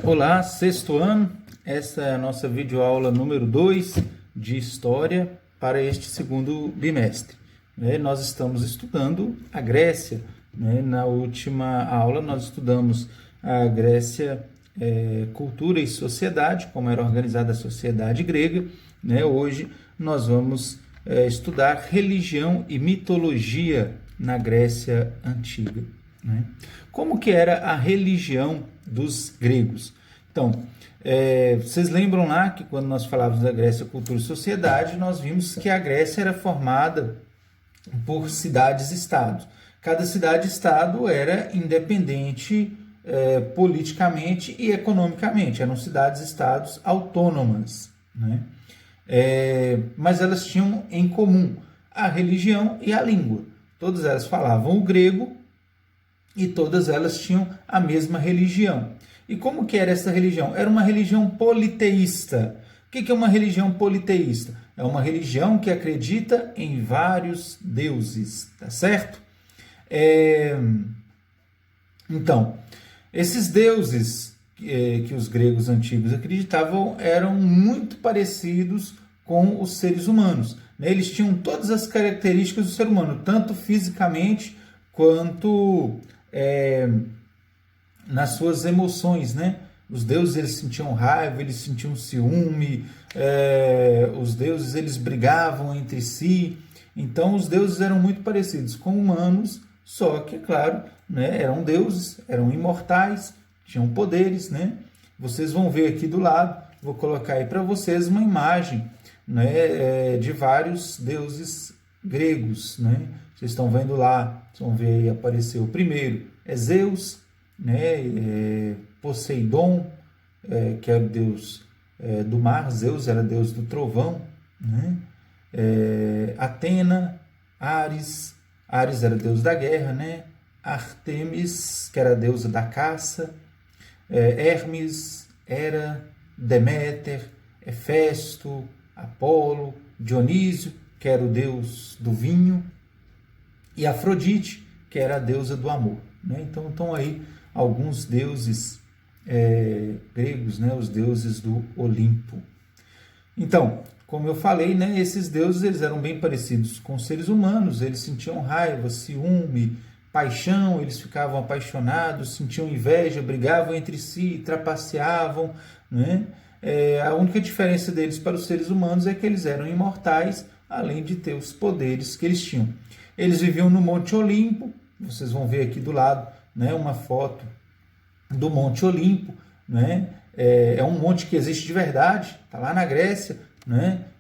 Olá, sexto ano. Essa é a nossa videoaula número 2 de História para este segundo bimestre. Nós estamos estudando a Grécia. Na última aula nós estudamos a Grécia, cultura e sociedade, como era organizada a sociedade grega. Hoje nós vamos estudar religião e mitologia na Grécia Antiga. Como que era a religião dos gregos? Então, vocês lembram lá que quando nós falávamos da Grécia, cultura e sociedade, nós vimos que a Grécia era formada por cidades-estados. Cada cidade-estado era independente politicamente e economicamente, eram cidades-estados autônomas, mas elas tinham em comum a religião e a língua. Todas elas falavam o grego e todas elas tinham a mesma religião. E como que era essa religião? Era uma religião politeísta. O que é uma religião politeísta? É uma religião que acredita em vários deuses, tá certo? Então, esses deuses que os gregos antigos acreditavam eram muito parecidos com os seres humanos. Eles tinham todas as características do ser humano, tanto fisicamente quanto nas suas emoções, Os deuses eles sentiam raiva, eles sentiam ciúme, os deuses eles brigavam entre si. Então os deuses eram muito parecidos com humanos, só que, claro, eram deuses, eram imortais, tinham poderes, Vocês vão ver aqui do lado, vou colocar aí para vocês uma imagem, de vários deuses gregos, Vocês estão vendo lá, vocês vão ver aí aparecer o primeiro, é Zeus, Poseidon, que é o deus do mar, Zeus era deus do trovão, Atena, Ares era deus da guerra, Artemis, que era a deusa da caça, Hermes, Hera, Deméter, Hefesto, Apolo, Dionísio, que era o deus do vinho, e Afrodite, que era a deusa do amor. Então estão aí alguns deuses gregos, os deuses do Olimpo. Então, como eu falei, esses deuses eles eram bem parecidos com os seres humanos, eles sentiam raiva, ciúme, paixão, eles ficavam apaixonados, sentiam inveja, brigavam entre si, trapaceavam. A única diferença deles para os seres humanos é que eles eram imortais, além de ter os poderes que eles tinham. Eles viviam no Monte Olimpo, vocês vão ver aqui do lado uma foto do Monte Olimpo. É um monte que existe de verdade, está lá na Grécia.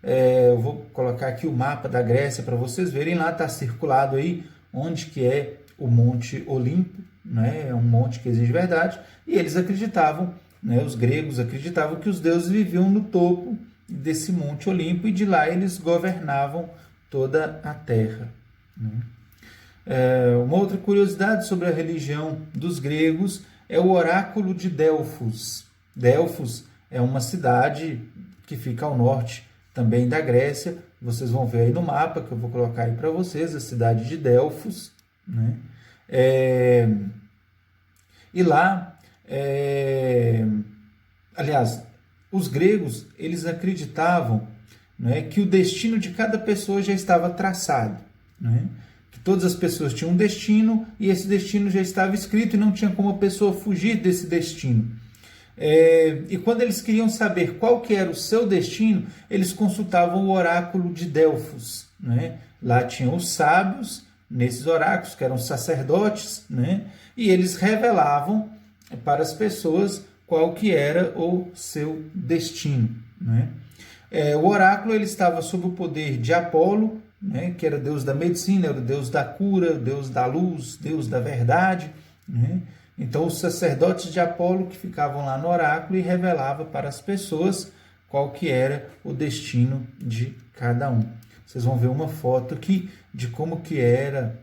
Eu vou colocar aqui o mapa da Grécia para vocês verem, lá está circulado aí onde que é o Monte Olimpo. É um monte que existe de verdade, e eles acreditavam, os gregos acreditavam que os deuses viviam no topo desse Monte Olimpo e de lá eles governavam toda a Terra. Uma outra curiosidade sobre a religião dos gregos é o oráculo de Delfos. Delfos é uma cidade que fica ao norte também da Grécia. Vocês vão ver aí no mapa que eu vou colocar aí para vocês, a cidade de Delfos. E lá, aliás, os gregos eles acreditavam que o destino de cada pessoa já estava traçado. Que todas as pessoas tinham um destino e esse destino já estava escrito e não tinha como a pessoa fugir desse destino. E quando eles queriam saber qual que era o seu destino, eles consultavam o oráculo de Delfos. Lá tinham os sábios, nesses oráculos, que eram sacerdotes, e eles revelavam para as pessoas qual que era o seu destino. O oráculo ele estava sob o poder de Apolo, que era deus da medicina, era o deus da cura, deus da luz, deus da verdade. Então, os sacerdotes de Apolo que ficavam lá no oráculo e revelavam para as pessoas qual que era o destino de cada um. Vocês vão ver uma foto aqui de como que era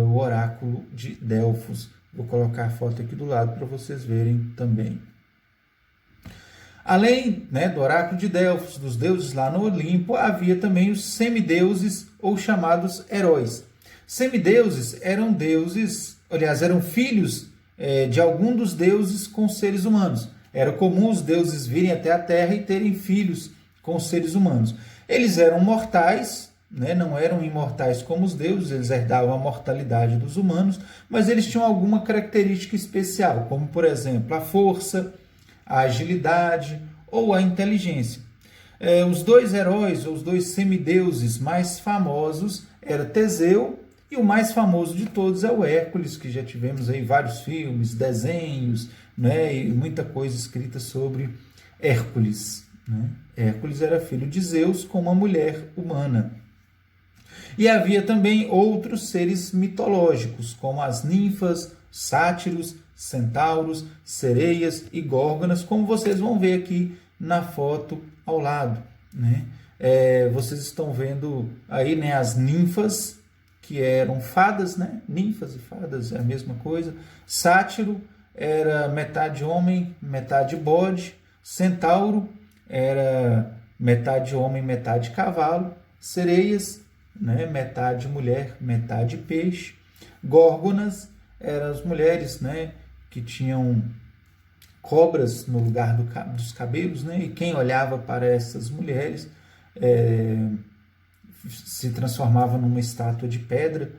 o oráculo de Delfos. Vou colocar a foto aqui do lado para vocês verem também. Além do oráculo de Delfos, dos deuses lá no Olimpo, havia também os semideuses ou chamados heróis. Semideuses eram deuses, aliás, eram filhos de algum dos deuses com seres humanos. Era comum os deuses virem até a Terra e terem filhos com os seres humanos. Eles eram mortais, né? Não eram imortais como os deuses, eles herdavam a mortalidade dos humanos, mas eles tinham alguma característica especial, como, por exemplo, a força, a agilidade ou a inteligência. Os dois heróis, ou os dois semideuses mais famosos, era Teseu, e o mais famoso de todos é o Hércules, que já tivemos aí vários filmes, desenhos, né, e muita coisa escrita sobre Hércules, né? Hércules era filho de Zeus com uma mulher humana. E havia também outros seres mitológicos, como as ninfas, sátiros, centauros, sereias e górgonas, como vocês vão ver aqui na foto ao lado, né? Vocês estão vendo aí, né, as ninfas, que eram fadas, né? Ninfas e fadas é a mesma coisa. Sátiro era metade homem, metade bode. Centauro era metade homem, metade cavalo. Sereias, né? Metade mulher, metade peixe. Górgonas eram as mulheres, né, que tinham cobras no lugar dos cabelos, né? E quem olhava para essas mulheres se transformava numa estátua de pedra,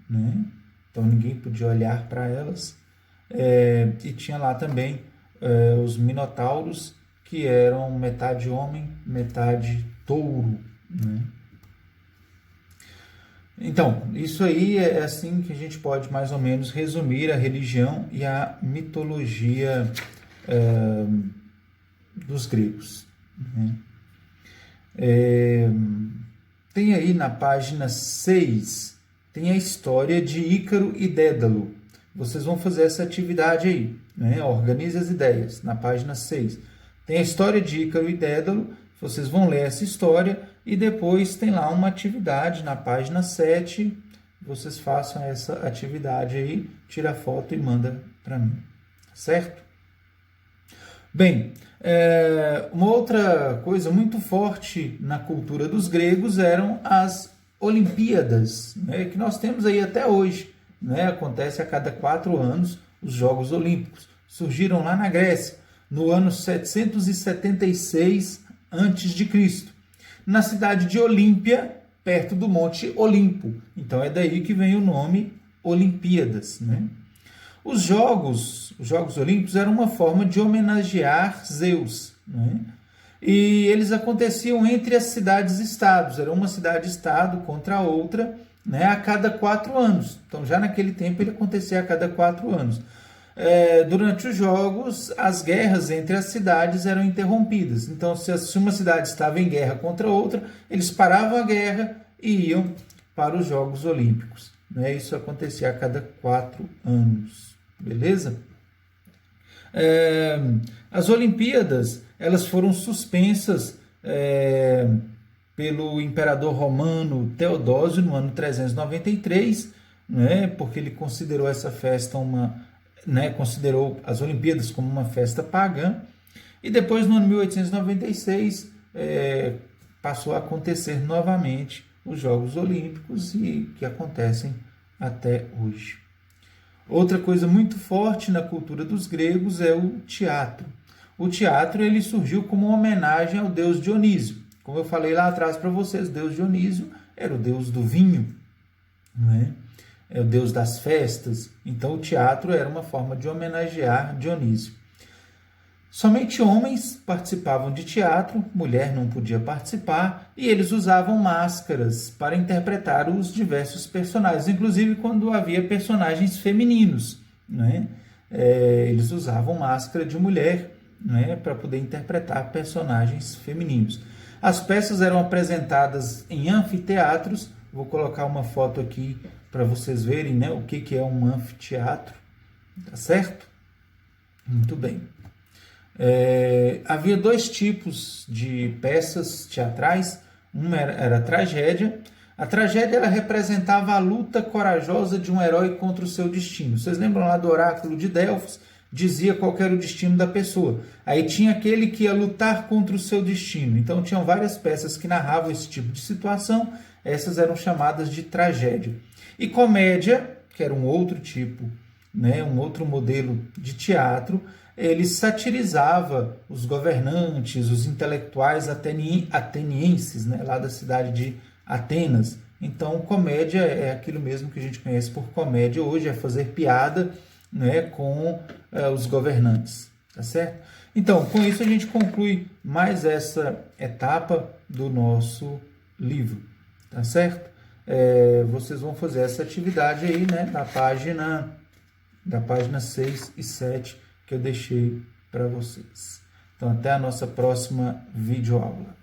né? Então ninguém podia olhar para elas. E tinha lá também os minotauros, que eram metade homem, metade touro, né? Então, isso aí é assim que a gente pode mais ou menos resumir a religião e a mitologia dos gregos, né? Tem aí na página 6, tem a história de Ícaro e Dédalo. Vocês vão fazer essa atividade aí, né? Organize as ideias, na página 6. Tem a história de Ícaro e Dédalo, vocês vão ler essa história e depois tem lá uma atividade na página 7. Vocês façam essa atividade aí, tira a foto e manda para mim, certo? Bem, uma outra coisa muito forte na cultura dos gregos eram as Olimpíadas, né, que nós temos aí até hoje, né? Acontece a cada 4 anos os Jogos Olímpicos. Surgiram lá na Grécia, no ano 776 a.C., na cidade de Olímpia, perto do Monte Olimpo. Então é daí que vem o nome Olimpíadas, né? Os Jogos Olímpicos eram uma forma de homenagear Zeus, né? E eles aconteciam entre as cidades-estados, era uma cidade-estado contra a outra, né, a cada 4 anos. Então já naquele tempo ele acontecia a cada 4 anos. Durante os Jogos, as guerras entre as cidades eram interrompidas. Então, se uma cidade estava em guerra contra outra, eles paravam a guerra e iam para os Jogos Olímpicos, né? Isso acontecia a cada 4 anos, beleza? As Olimpíadas, elas foram suspensas pelo imperador romano Teodósio no ano 393, né? Porque ele considerou essa festa considerou as Olimpíadas como uma festa pagã, e depois no ano 1896 passou a acontecer novamente os Jogos Olímpicos, e que acontecem até hoje. Outra coisa muito forte na cultura dos gregos é o teatro. O teatro ele surgiu como uma homenagem ao deus Dionísio. Como eu falei lá atrás para vocês, o deus Dionísio era o deus do vinho, né? É o deus das festas. Então o teatro era uma forma de homenagear Dionísio. Somente homens participavam de teatro, mulher não podia participar, e eles usavam máscaras para interpretar os diversos personagens, inclusive quando havia personagens femininos, né? Eles usavam máscara de mulher, né, para poder interpretar personagens femininos. As peças eram apresentadas em anfiteatros. Vou colocar uma foto aqui para vocês verem, né, o que é um anfiteatro, tá certo? Muito bem. Havia 2 tipos de peças teatrais. Uma era a tragédia. A tragédia ela representava a luta corajosa de um herói contra o seu destino. Vocês lembram lá do oráculo de Delfos? Dizia qual era o destino da pessoa. Aí tinha aquele que ia lutar contra o seu destino. Então tinham várias peças que narravam esse tipo de situação. Essas eram chamadas de tragédia. E comédia, que era um outro tipo, né, um outro modelo de teatro, ele satirizava os governantes, os intelectuais atenienses, né, lá da cidade de Atenas. Então, comédia é aquilo mesmo que a gente conhece por comédia hoje, é fazer piada, né, com os governantes, tá certo? Então, com isso a gente conclui mais essa etapa do nosso livro, tá certo? Vocês vão fazer essa atividade aí, né, da página 6 e 7 que eu deixei para vocês. Então, até a nossa próxima videoaula.